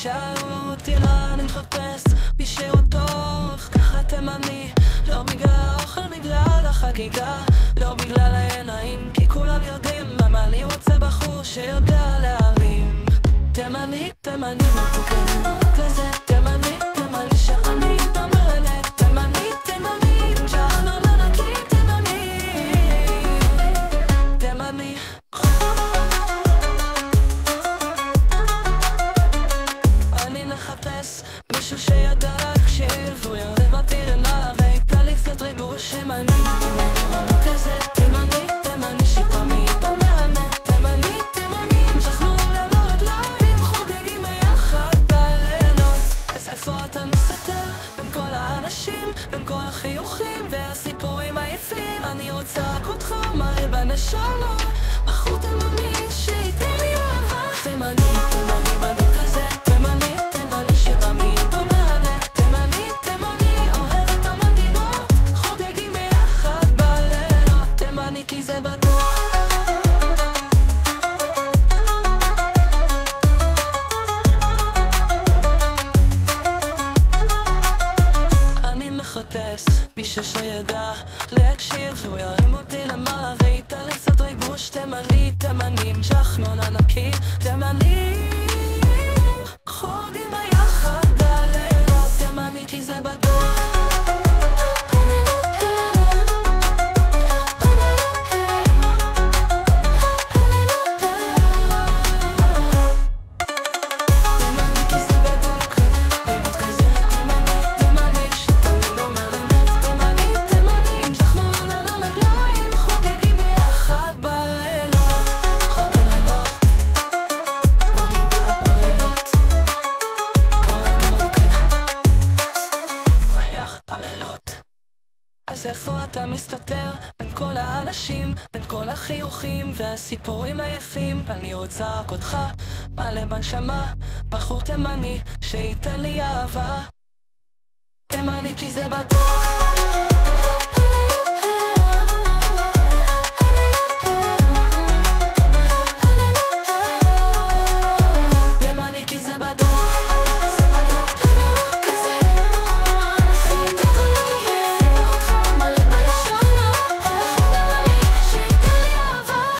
שאלו אותי לאן אני מחפש בשיר טוב, ככה תימני. לא בגלל האוכל, בגלל החגיגה, לא בגלל העיניים, כי כולם יודעים מה אני רוצה בחור שיודע להרים. תימני, תימני מתוקן כזה, תימני, תימני שאני תמרנת, תימני, תימני, ג'חנון ענקי, תימני, תימני. אני מחפש מישהו שידע להקשיב, הוא ירדם אותי למעלה והייתה לי קצת ריגוש תימני כזה, תימני, תימני שתמיד תמרנת, תימני, תימני, ג'חנון ללא רגליים, חוגגים ביחד בלילות. אז איפה אתה מסתתר בין כל האנשים, בין כל החיוכים והסיפורים היפים? אני רוצה רק אותך, מראה בנשמה, בחור תימני שייתן לי אהבה. תימני, תימני בנו כזה, תימני, תימני שתמיד תמרנת, תימני, תימני, אוהב את המנגינות, חוגגים ביחד בלילות. תימני כי זה בטוח. אני מחפש מישהו שידע להקשיב, הוא ירים אותי למעלה ואיתה לי קצת ריגוש. תימני, תימני, ג'חנון ענקי, תימני, חוגגים ביחד בלילות. תימני כי זה בטוח. אז איפה אתה מסתתר בין כל האנשים, בין כל החיוכים והסיפורים היפים? אני רוצה רק אותך, מלא בנשמה, בחור תימני שייתן לי אהבה. תימני כי זה בטוח.